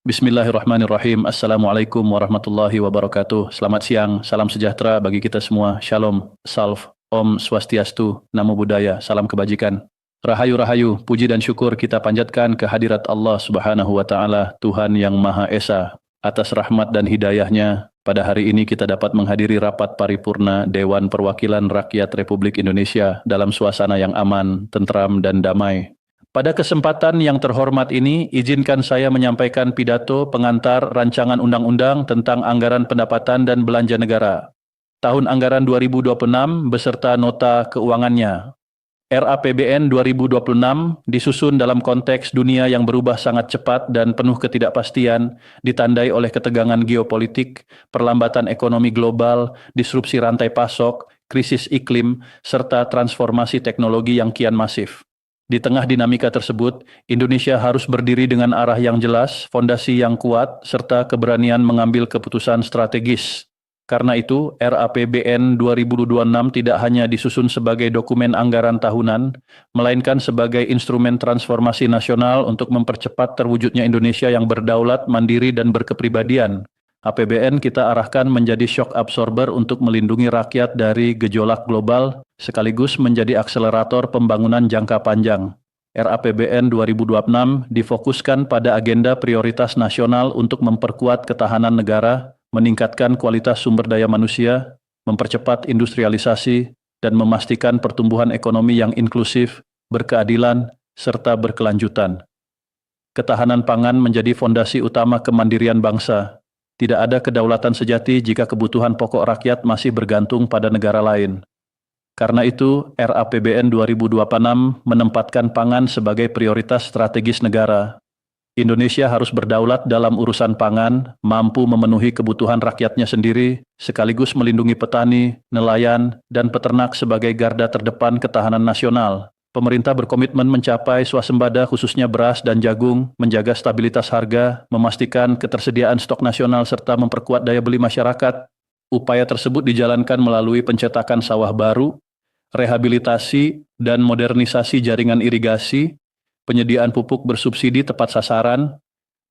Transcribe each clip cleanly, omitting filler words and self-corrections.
Bismillahirrahmanirrahim. Assalamualaikum warahmatullahi wabarakatuh. Selamat siang, salam sejahtera bagi kita semua. Shalom, Salve, Om Swastiastu, Namo Buddhaya, salam kebajikan. Rahayu-rahayu, puji dan syukur kita panjatkan kehadirat Allah Subhanahu wa Ta'ala, Tuhan yang Maha Esa. Atas rahmat dan hidayahnya, pada hari ini kita dapat menghadiri rapat paripurna Dewan Perwakilan Rakyat Republik Indonesia dalam suasana yang aman, tentram, dan damai. Pada kesempatan yang terhormat ini, izinkan saya menyampaikan pidato pengantar rancangan undang-undang tentang anggaran pendapatan dan belanja negara. Tahun anggaran 2026 beserta nota keuangannya. RAPBN 2026 disusun dalam konteks dunia yang berubah sangat cepat dan penuh ketidakpastian, ditandai oleh ketegangan geopolitik, perlambatan ekonomi global, disrupsi rantai pasok, krisis iklim, serta transformasi teknologi yang kian masif. Di tengah dinamika tersebut, Indonesia harus berdiri dengan arah yang jelas, fondasi yang kuat, serta keberanian mengambil keputusan strategis. Karena itu, RAPBN 2026 tidak hanya disusun sebagai dokumen anggaran tahunan, melainkan sebagai instrumen transformasi nasional untuk mempercepat terwujudnya Indonesia yang berdaulat, mandiri, dan berkepribadian. APBN kita arahkan menjadi shock absorber untuk melindungi rakyat dari gejolak global, sekaligus menjadi akselerator pembangunan jangka panjang. RAPBN 2026 difokuskan pada agenda prioritas nasional untuk memperkuat ketahanan negara, meningkatkan kualitas sumber daya manusia, mempercepat industrialisasi, dan memastikan pertumbuhan ekonomi yang inklusif, berkeadilan, serta berkelanjutan. Ketahanan pangan menjadi fondasi utama kemandirian bangsa. Tidak ada kedaulatan sejati jika kebutuhan pokok rakyat masih bergantung pada negara lain. Karena itu, RAPBN 2026 menempatkan pangan sebagai prioritas strategis negara. Indonesia harus berdaulat dalam urusan pangan, mampu memenuhi kebutuhan rakyatnya sendiri, sekaligus melindungi petani, nelayan, dan peternak sebagai garda terdepan ketahanan nasional. Pemerintah berkomitmen mencapai swasembada khususnya beras dan jagung, menjaga stabilitas harga, memastikan ketersediaan stok nasional serta memperkuat daya beli masyarakat. Upaya tersebut dijalankan melalui pencetakan sawah baru, rehabilitasi dan modernisasi jaringan irigasi, penyediaan pupuk bersubsidi tepat sasaran,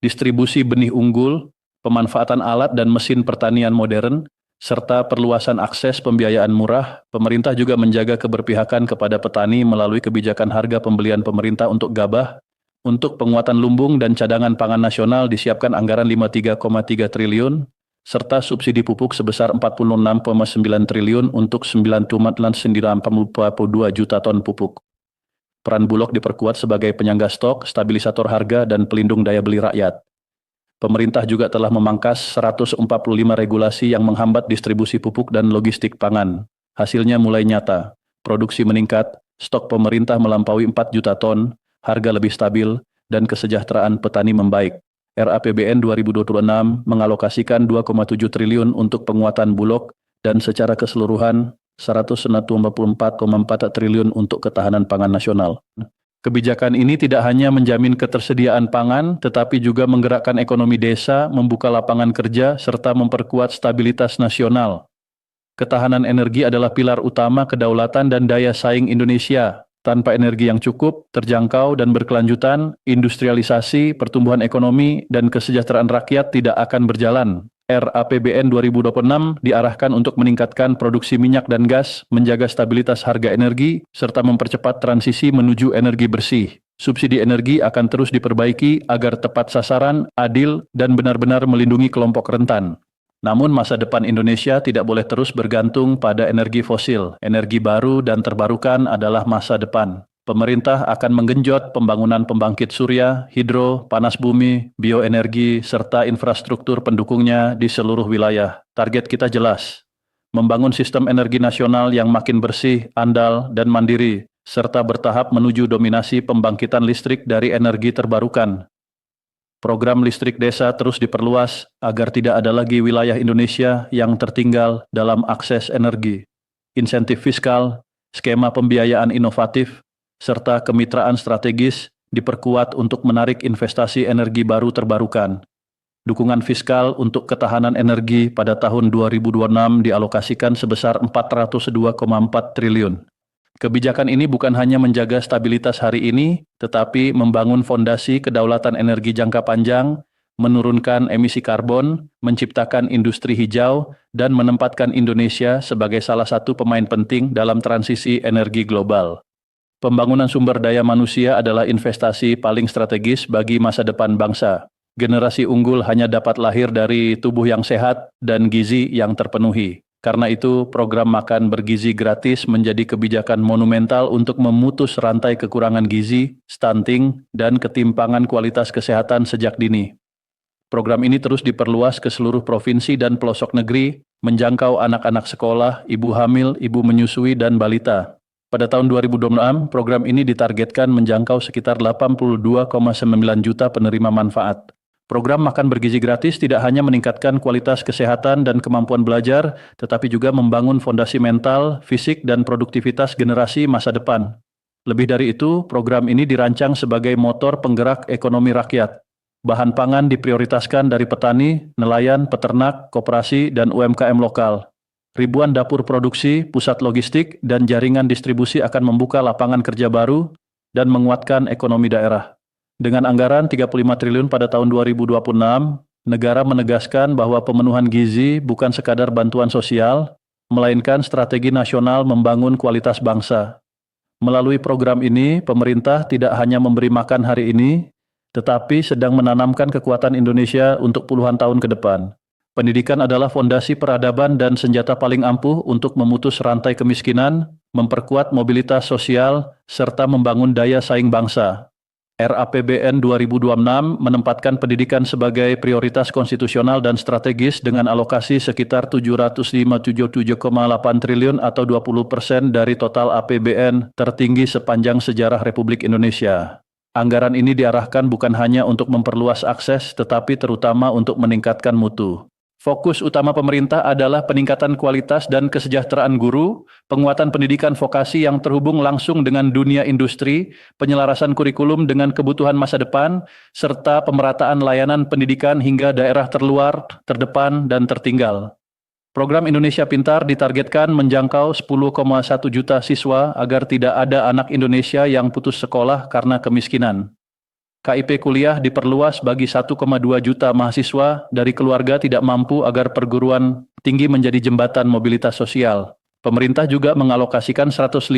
distribusi benih unggul, pemanfaatan alat dan mesin pertanian modern, serta perluasan akses pembiayaan murah. Pemerintah juga menjaga keberpihakan kepada petani melalui kebijakan harga pembelian pemerintah untuk gabah. Untuk penguatan lumbung dan cadangan pangan nasional disiapkan anggaran 53,3 triliun, serta subsidi pupuk sebesar 46,9 triliun untuk 9,992 juta ton pupuk. Peran Bulog diperkuat sebagai penyangga stok, stabilisator harga, dan pelindung daya beli rakyat. Pemerintah juga telah memangkas 145 regulasi yang menghambat distribusi pupuk dan logistik pangan. Hasilnya mulai nyata. Produksi meningkat, stok pemerintah melampaui 4 juta ton, harga lebih stabil, dan kesejahteraan petani membaik. RAPBN 2026 mengalokasikan 2,7 triliun untuk penguatan Bulog dan secara keseluruhan 124,4 triliun untuk ketahanan pangan nasional. Kebijakan ini tidak hanya menjamin ketersediaan pangan, tetapi juga menggerakkan ekonomi desa, membuka lapangan kerja, serta memperkuat stabilitas nasional. Ketahanan energi adalah pilar utama kedaulatan dan daya saing Indonesia. Tanpa energi yang cukup, terjangkau, dan berkelanjutan, industrialisasi, pertumbuhan ekonomi, dan kesejahteraan rakyat tidak akan berjalan. RAPBN 2026 diarahkan untuk meningkatkan produksi minyak dan gas, menjaga stabilitas harga energi, serta mempercepat transisi menuju energi bersih. Subsidi energi akan terus diperbaiki agar tepat sasaran, adil, dan benar-benar melindungi kelompok rentan. Namun masa depan Indonesia tidak boleh terus bergantung pada energi fosil. Energi baru dan terbarukan adalah masa depan. Pemerintah akan menggenjot pembangunan pembangkit surya, hidro, panas bumi, bioenergi, serta infrastruktur pendukungnya di seluruh wilayah. Target kita jelas, membangun sistem energi nasional yang makin bersih, andal, dan mandiri, serta bertahap menuju dominasi pembangkitan listrik dari energi terbarukan. Program listrik desa terus diperluas agar tidak ada lagi wilayah Indonesia yang tertinggal dalam akses energi. Insentif fiskal, skema pembiayaan inovatif, serta kemitraan strategis diperkuat untuk menarik investasi energi baru terbarukan. Dukungan fiskal untuk ketahanan energi pada tahun 2026 dialokasikan sebesar 402,4 triliun. Kebijakan ini bukan hanya menjaga stabilitas hari ini, tetapi membangun fondasi kedaulatan energi jangka panjang, menurunkan emisi karbon, menciptakan industri hijau, dan menempatkan Indonesia sebagai salah satu pemain penting dalam transisi energi global. Pembangunan sumber daya manusia adalah investasi paling strategis bagi masa depan bangsa. Generasi unggul hanya dapat lahir dari tubuh yang sehat dan gizi yang terpenuhi. Karena itu, program makan bergizi gratis menjadi kebijakan monumental untuk memutus rantai kekurangan gizi, stunting, dan ketimpangan kualitas kesehatan sejak dini. Program ini terus diperluas ke seluruh provinsi dan pelosok negeri, menjangkau anak-anak sekolah, ibu hamil, ibu menyusui, dan balita. Pada tahun 2026, program ini ditargetkan menjangkau sekitar 82,9 juta penerima manfaat. Program makan bergizi gratis tidak hanya meningkatkan kualitas kesehatan dan kemampuan belajar, tetapi juga membangun fondasi mental, fisik, dan produktivitas generasi masa depan. Lebih dari itu, program ini dirancang sebagai motor penggerak ekonomi rakyat. Bahan pangan diprioritaskan dari petani, nelayan, peternak, koperasi, dan UMKM lokal. Ribuan dapur produksi, pusat logistik, dan jaringan distribusi akan membuka lapangan kerja baru dan menguatkan ekonomi daerah. Dengan anggaran 35 triliun pada tahun 2026, negara menegaskan bahwa pemenuhan gizi bukan sekadar bantuan sosial, melainkan strategi nasional membangun kualitas bangsa. Melalui program ini, pemerintah tidak hanya memberi makan hari ini, tetapi sedang menanamkan kekuatan Indonesia untuk puluhan tahun ke depan. Pendidikan adalah fondasi peradaban dan senjata paling ampuh untuk memutus rantai kemiskinan, memperkuat mobilitas sosial, serta membangun daya saing bangsa. RAPBN 2026 menempatkan pendidikan sebagai prioritas konstitusional dan strategis dengan alokasi sekitar 757,8 triliun atau 20% dari total APBN tertinggi sepanjang sejarah Republik Indonesia. Anggaran ini diarahkan bukan hanya untuk memperluas akses, tetapi terutama untuk meningkatkan mutu. Fokus utama pemerintah adalah peningkatan kualitas dan kesejahteraan guru, penguatan pendidikan vokasi yang terhubung langsung dengan dunia industri, penyelarasan kurikulum dengan kebutuhan masa depan, serta pemerataan layanan pendidikan hingga daerah terluar, terdepan, dan tertinggal. Program Indonesia Pintar ditargetkan menjangkau 10,1 juta siswa agar tidak ada anak Indonesia yang putus sekolah karena kemiskinan. KIP kuliah diperluas bagi 1,2 juta mahasiswa dari keluarga tidak mampu agar perguruan tinggi menjadi jembatan mobilitas sosial. Pemerintah juga mengalokasikan 150,1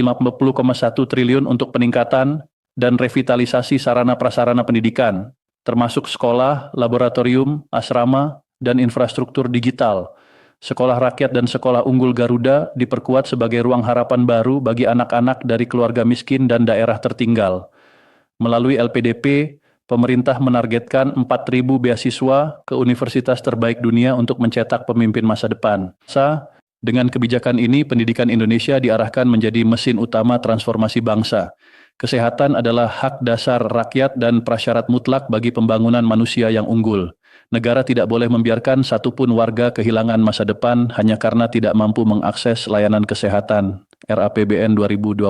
triliun untuk peningkatan dan revitalisasi sarana prasarana pendidikan, termasuk sekolah, laboratorium, asrama, dan infrastruktur digital. Sekolah rakyat dan sekolah unggul Garuda diperkuat sebagai ruang harapan baru bagi anak-anak dari keluarga miskin dan daerah tertinggal. Melalui LPDP, pemerintah menargetkan 4.000 beasiswa ke universitas terbaik dunia untuk mencetak pemimpin masa depan. Dengan kebijakan ini, pendidikan Indonesia diarahkan menjadi mesin utama transformasi bangsa. Kesehatan adalah hak dasar rakyat dan prasyarat mutlak bagi pembangunan manusia yang unggul. Negara tidak boleh membiarkan satupun warga kehilangan masa depan hanya karena tidak mampu mengakses layanan kesehatan. RAPBN 2026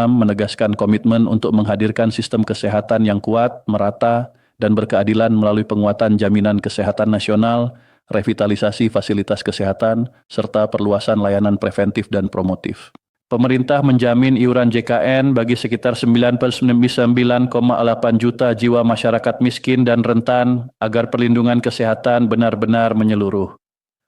menegaskan komitmen untuk menghadirkan sistem kesehatan yang kuat, merata, dan berkeadilan melalui penguatan jaminan kesehatan nasional, revitalisasi fasilitas kesehatan, serta perluasan layanan preventif dan promotif. Pemerintah menjamin iuran JKN bagi sekitar 99,8 juta jiwa masyarakat miskin dan rentan agar perlindungan kesehatan benar-benar menyeluruh.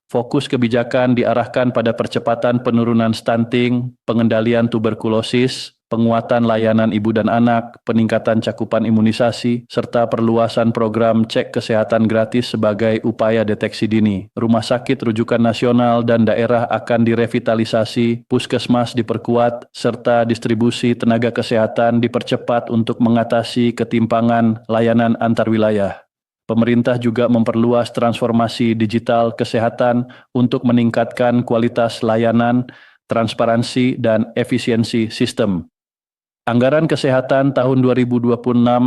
Fokus kebijakan diarahkan pada percepatan penurunan stunting, pengendalian tuberkulosis, penguatan layanan ibu dan anak, peningkatan cakupan imunisasi, serta perluasan program cek kesehatan gratis sebagai upaya deteksi dini. Rumah sakit rujukan nasional dan daerah akan direvitalisasi, puskesmas diperkuat, serta distribusi tenaga kesehatan dipercepat untuk mengatasi ketimpangan layanan antar wilayah. Pemerintah juga memperluas transformasi digital kesehatan untuk meningkatkan kualitas layanan, transparansi, dan efisiensi sistem. Anggaran kesehatan tahun 2026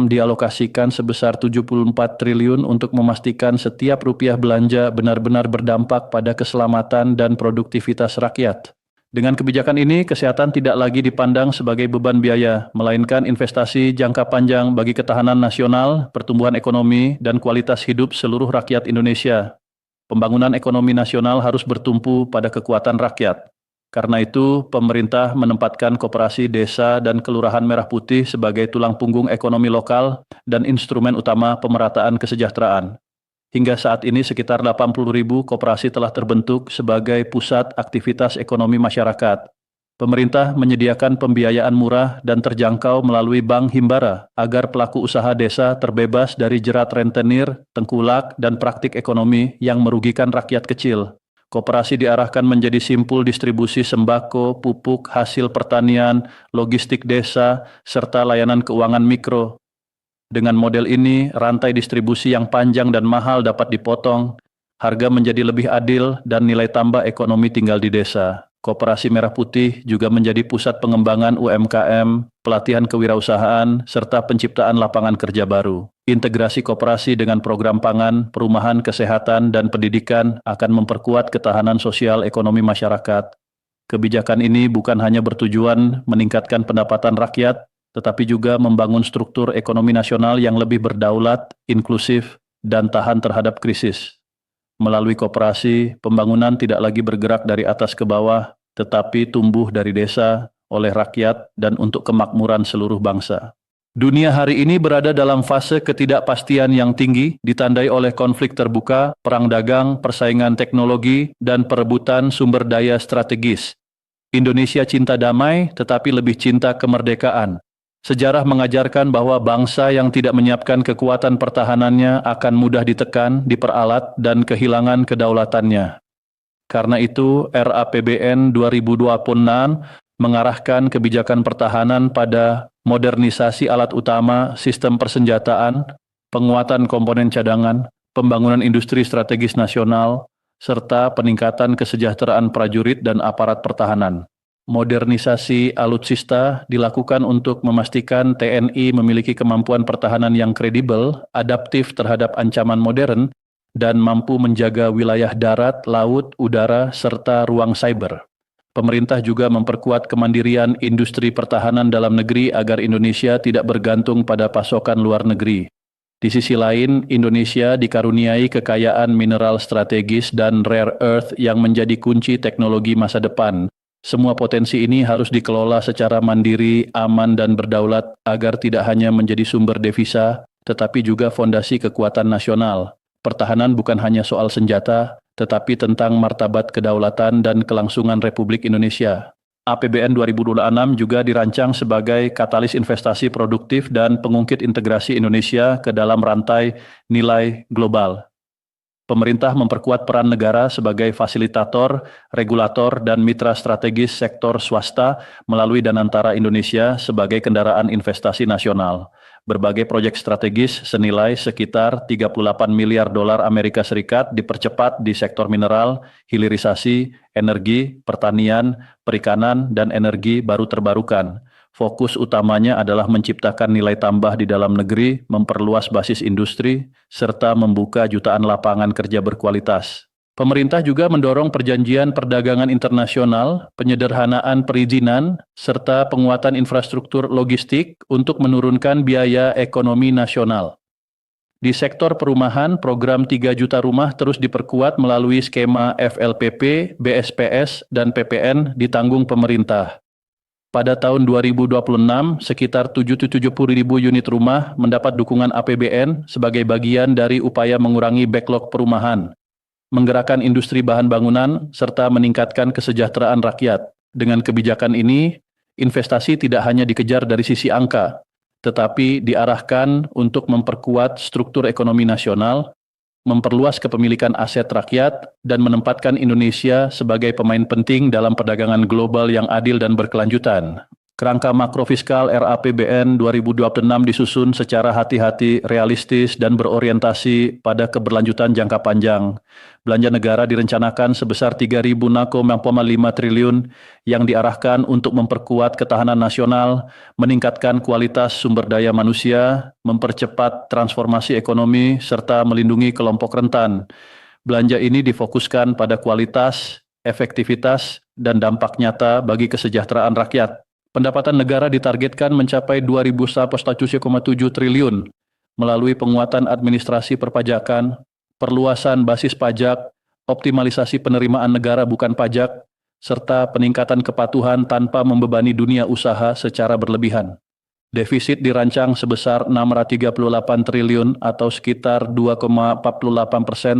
dialokasikan sebesar 74 triliun untuk memastikan setiap rupiah belanja benar-benar berdampak pada keselamatan dan produktivitas rakyat. Dengan kebijakan ini, kesehatan tidak lagi dipandang sebagai beban biaya, melainkan investasi jangka panjang bagi ketahanan nasional, pertumbuhan ekonomi, dan kualitas hidup seluruh rakyat Indonesia. Pembangunan ekonomi nasional harus bertumpu pada kekuatan rakyat. Karena itu, pemerintah menempatkan koperasi desa dan kelurahan Merah Putih sebagai tulang punggung ekonomi lokal dan instrumen utama pemerataan kesejahteraan. Hingga saat ini sekitar 80.000 koperasi telah terbentuk sebagai pusat aktivitas ekonomi masyarakat. Pemerintah menyediakan pembiayaan murah dan terjangkau melalui Bank Himbara agar pelaku usaha desa terbebas dari jerat rentenir, tengkulak, dan praktik ekonomi yang merugikan rakyat kecil. Koperasi diarahkan menjadi simpul distribusi sembako, pupuk, hasil pertanian, logistik desa, serta layanan keuangan mikro. Dengan model ini, rantai distribusi yang panjang dan mahal dapat dipotong, harga menjadi lebih adil, dan nilai tambah ekonomi tinggal di desa. Koperasi Merah Putih juga menjadi pusat pengembangan UMKM, pelatihan kewirausahaan, serta penciptaan lapangan kerja baru. Integrasi koperasi dengan program pangan, perumahan, kesehatan, dan pendidikan akan memperkuat ketahanan sosial ekonomi masyarakat. Kebijakan ini bukan hanya bertujuan meningkatkan pendapatan rakyat, tetapi juga membangun struktur ekonomi nasional yang lebih berdaulat, inklusif, dan tahan terhadap krisis. Melalui koperasi, pembangunan tidak lagi bergerak dari atas ke bawah, tetapi tumbuh dari desa, oleh rakyat, dan untuk kemakmuran seluruh bangsa. Dunia hari ini berada dalam fase ketidakpastian yang tinggi, ditandai oleh konflik terbuka, perang dagang, persaingan teknologi, dan perebutan sumber daya strategis. Indonesia cinta damai, tetapi lebih cinta kemerdekaan. Sejarah mengajarkan bahwa bangsa yang tidak menyiapkan kekuatan pertahanannya akan mudah ditekan, diperalat, dan kehilangan kedaulatannya. Karena itu, RAPBN 2026 mengarahkan kebijakan pertahanan pada modernisasi alat utama, sistem persenjataan, penguatan komponen cadangan, pembangunan industri strategis nasional, serta peningkatan kesejahteraan prajurit dan aparat pertahanan. Modernisasi alutsista dilakukan untuk memastikan TNI memiliki kemampuan pertahanan yang kredibel, adaptif terhadap ancaman modern, dan mampu menjaga wilayah darat, laut, udara, serta ruang cyber. Pemerintah juga memperkuat kemandirian industri pertahanan dalam negeri agar Indonesia tidak bergantung pada pasokan luar negeri. Di sisi lain, Indonesia dikaruniai kekayaan mineral strategis dan rare earth yang menjadi kunci teknologi masa depan. Semua potensi ini harus dikelola secara mandiri, aman, dan berdaulat agar tidak hanya menjadi sumber devisa, tetapi juga fondasi kekuatan nasional. Pertahanan bukan hanya soal senjata, tetapi tentang martabat kedaulatan dan kelangsungan Republik Indonesia. APBN 2026 juga dirancang sebagai katalis investasi produktif dan pengungkit integrasi Indonesia ke dalam rantai nilai global. Pemerintah memperkuat peran negara sebagai fasilitator, regulator, dan mitra strategis sektor swasta melalui Danantara Indonesia sebagai kendaraan investasi nasional. Berbagai proyek strategis senilai sekitar 38 miliar dolar Amerika Serikat dipercepat di sektor mineral, hilirisasi, energi, pertanian, perikanan, dan energi baru terbarukan. Fokus utamanya adalah menciptakan nilai tambah di dalam negeri, memperluas basis industri, serta membuka jutaan lapangan kerja berkualitas. Pemerintah juga mendorong perjanjian perdagangan internasional, penyederhanaan perizinan, serta penguatan infrastruktur logistik untuk menurunkan biaya ekonomi nasional. Di sektor perumahan, program 3 juta rumah terus diperkuat melalui skema FLPP, BSPS, dan PPN ditanggung pemerintah. Pada tahun 2026, sekitar 770.000 unit rumah mendapat dukungan APBN sebagai bagian dari upaya mengurangi backlog perumahan, menggerakkan industri bahan bangunan, serta meningkatkan kesejahteraan rakyat. Dengan kebijakan ini, investasi tidak hanya dikejar dari sisi angka, tetapi diarahkan untuk memperkuat struktur ekonomi nasional, memperluas kepemilikan aset rakyat, dan menempatkan Indonesia sebagai pemain penting dalam perdagangan global yang adil dan berkelanjutan. Kerangka makrofiskal RAPBN 2026 disusun secara hati-hati, realistis, dan berorientasi pada keberlanjutan jangka panjang. Belanja negara direncanakan sebesar 3.005,5 triliun yang diarahkan untuk memperkuat ketahanan nasional, meningkatkan kualitas sumber daya manusia, mempercepat transformasi ekonomi, serta melindungi kelompok rentan. Belanja ini difokuskan pada kualitas, efektivitas, dan dampak nyata bagi kesejahteraan rakyat. Pendapatan negara ditargetkan mencapai 2.107,7 triliun melalui penguatan administrasi perpajakan, perluasan basis pajak, optimalisasi penerimaan negara bukan pajak, serta peningkatan kepatuhan tanpa membebani dunia usaha secara berlebihan. Defisit dirancang sebesar 638 triliun atau sekitar 2,48%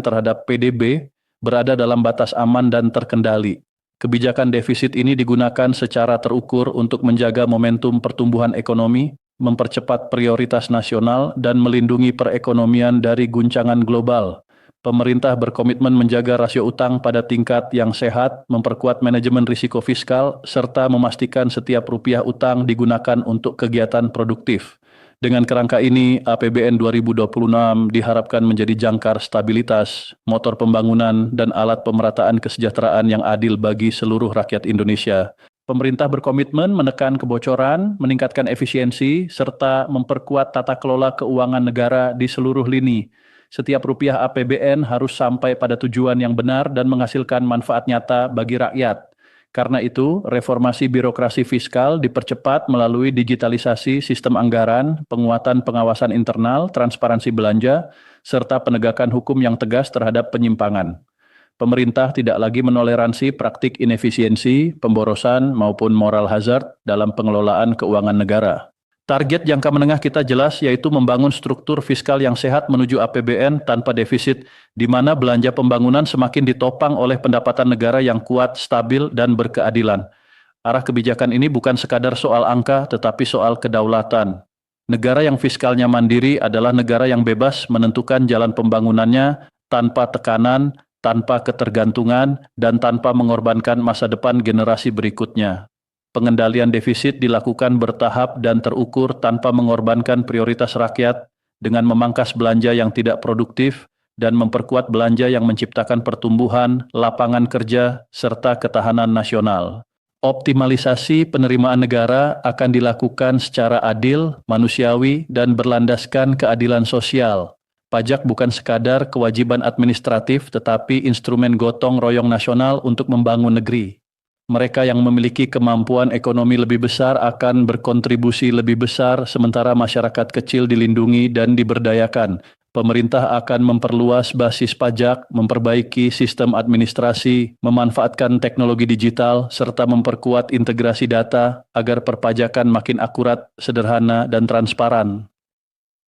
terhadap PDB, berada dalam batas aman dan terkendali. Kebijakan defisit ini digunakan secara terukur untuk menjaga momentum pertumbuhan ekonomi, mempercepat prioritas nasional, dan melindungi perekonomian dari guncangan global. Pemerintah berkomitmen menjaga rasio utang pada tingkat yang sehat, memperkuat manajemen risiko fiskal, serta memastikan setiap rupiah utang digunakan untuk kegiatan produktif. Dengan kerangka ini, APBN 2026 diharapkan menjadi jangkar stabilitas, motor pembangunan, dan alat pemerataan kesejahteraan yang adil bagi seluruh rakyat Indonesia. Pemerintah berkomitmen menekan kebocoran, meningkatkan efisiensi, serta memperkuat tata kelola keuangan negara di seluruh lini. Setiap rupiah APBN harus sampai pada tujuan yang benar dan menghasilkan manfaat nyata bagi rakyat. Karena itu, reformasi birokrasi fiskal dipercepat melalui digitalisasi sistem anggaran, penguatan pengawasan internal, transparansi belanja, serta penegakan hukum yang tegas terhadap penyimpangan. Pemerintah tidak lagi menoleransi praktik inefisiensi, pemborosan, maupun moral hazard dalam pengelolaan keuangan negara. Target jangka menengah kita jelas, yaitu membangun struktur fiskal yang sehat menuju APBN tanpa defisit, di mana belanja pembangunan semakin ditopang oleh pendapatan negara yang kuat, stabil, dan berkeadilan. Arah kebijakan ini bukan sekadar soal angka, tetapi soal kedaulatan. Negara yang fiskalnya mandiri adalah negara yang bebas menentukan jalan pembangunannya tanpa tekanan, tanpa ketergantungan, dan tanpa mengorbankan masa depan generasi berikutnya. Pengendalian defisit dilakukan bertahap dan terukur tanpa mengorbankan prioritas rakyat dengan memangkas belanja yang tidak produktif dan memperkuat belanja yang menciptakan pertumbuhan, lapangan kerja, serta ketahanan nasional. Optimalisasi penerimaan negara akan dilakukan secara adil, manusiawi, dan berlandaskan keadilan sosial. Pajak bukan sekadar kewajiban administratif tetapi instrumen gotong royong nasional untuk membangun negeri. Mereka yang memiliki kemampuan ekonomi lebih besar akan berkontribusi lebih besar, sementara masyarakat kecil dilindungi dan diberdayakan. Pemerintah akan memperluas basis pajak, memperbaiki sistem administrasi, memanfaatkan teknologi digital, serta memperkuat integrasi data agar perpajakan makin akurat, sederhana, dan transparan.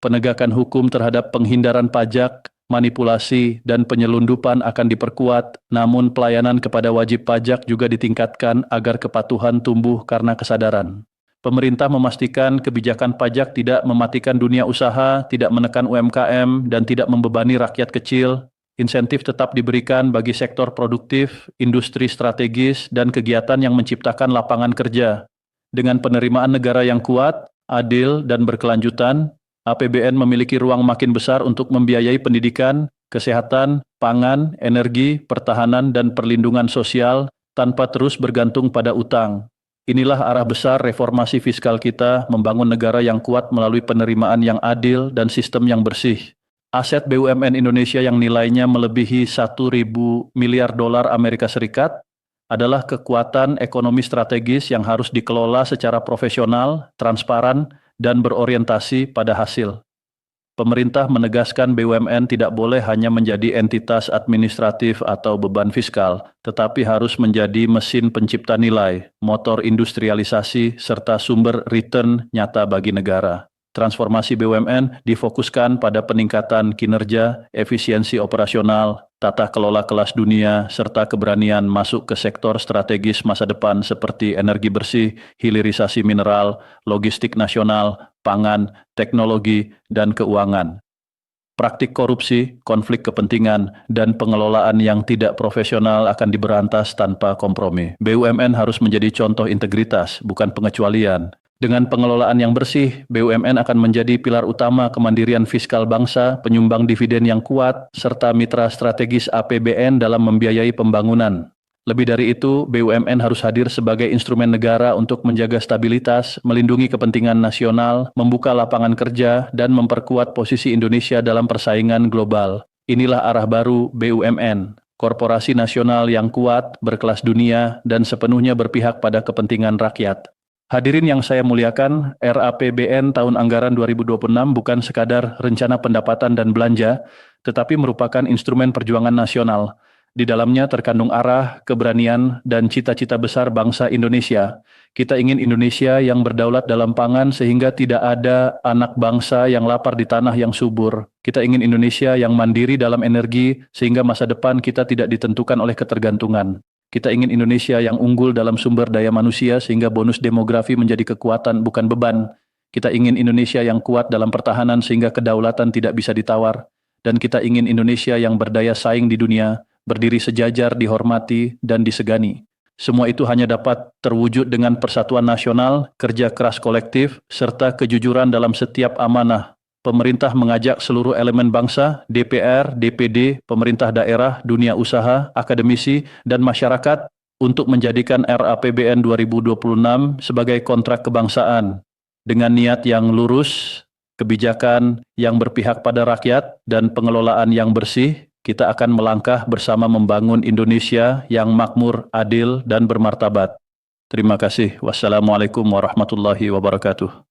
Penegakan hukum terhadap penghindaran pajak, manipulasi, dan penyelundupan akan diperkuat, namun pelayanan kepada wajib pajak juga ditingkatkan agar kepatuhan tumbuh karena kesadaran. Pemerintah memastikan kebijakan pajak tidak mematikan dunia usaha, tidak menekan UMKM, dan tidak membebani rakyat kecil. Insentif tetap diberikan bagi sektor produktif, industri strategis, dan kegiatan yang menciptakan lapangan kerja. Dengan penerimaan negara yang kuat, adil, dan berkelanjutan, APBN memiliki ruang makin besar untuk membiayai pendidikan, kesehatan, pangan, energi, pertahanan, dan perlindungan sosial tanpa terus bergantung pada utang. Inilah arah besar reformasi fiskal kita, membangun negara yang kuat melalui penerimaan yang adil dan sistem yang bersih. Aset BUMN Indonesia yang nilainya melebihi 1.000 miliar dolar Amerika Serikat adalah kekuatan ekonomi strategis yang harus dikelola secara profesional, transparan, dan berorientasi pada hasil. Pemerintah menegaskan BUMN tidak boleh hanya menjadi entitas administratif atau beban fiskal, tetapi harus menjadi mesin pencipta nilai, motor industrialisasi, serta sumber return nyata bagi negara. Transformasi BUMN difokuskan pada peningkatan kinerja, efisiensi operasional, tata kelola kelas dunia, serta keberanian masuk ke sektor strategis masa depan seperti energi bersih, hilirisasi mineral, logistik nasional, pangan, teknologi, dan keuangan. Praktik korupsi, konflik kepentingan, dan pengelolaan yang tidak profesional akan diberantas tanpa kompromi. BUMN harus menjadi contoh integritas, bukan pengecualian. Dengan pengelolaan yang bersih, BUMN akan menjadi pilar utama kemandirian fiskal bangsa, penyumbang dividen yang kuat, serta mitra strategis APBN dalam membiayai pembangunan. Lebih dari itu, BUMN harus hadir sebagai instrumen negara untuk menjaga stabilitas, melindungi kepentingan nasional, membuka lapangan kerja, dan memperkuat posisi Indonesia dalam persaingan global. Inilah arah baru BUMN, korporasi nasional yang kuat, berkelas dunia, dan sepenuhnya berpihak pada kepentingan rakyat. Hadirin yang saya muliakan, RAPBN tahun anggaran 2026 bukan sekadar rencana pendapatan dan belanja, tetapi merupakan instrumen perjuangan nasional. Di dalamnya terkandung arah, keberanian, dan cita-cita besar bangsa Indonesia. Kita ingin Indonesia yang berdaulat dalam pangan sehingga tidak ada anak bangsa yang lapar di tanah yang subur. Kita ingin Indonesia yang mandiri dalam energi sehingga masa depan kita tidak ditentukan oleh ketergantungan. Kita ingin Indonesia yang unggul dalam sumber daya manusia sehingga bonus demografi menjadi kekuatan bukan beban. Kita ingin Indonesia yang kuat dalam pertahanan sehingga kedaulatan tidak bisa ditawar. Dan kita ingin Indonesia yang berdaya saing di dunia, berdiri sejajar, dihormati, dan disegani. Semua itu hanya dapat terwujud dengan persatuan nasional, kerja keras kolektif, serta kejujuran dalam setiap amanah. Pemerintah mengajak seluruh elemen bangsa, DPR, DPD, pemerintah daerah, dunia usaha, akademisi, dan masyarakat untuk menjadikan RAPBN 2026 sebagai kontrak kebangsaan dengan niat yang lurus, kebijakan yang berpihak pada rakyat, dan pengelolaan yang bersih. Kita akan melangkah bersama membangun Indonesia yang makmur, adil, dan bermartabat. Terima kasih. Wassalamualaikum warahmatullahi wabarakatuh.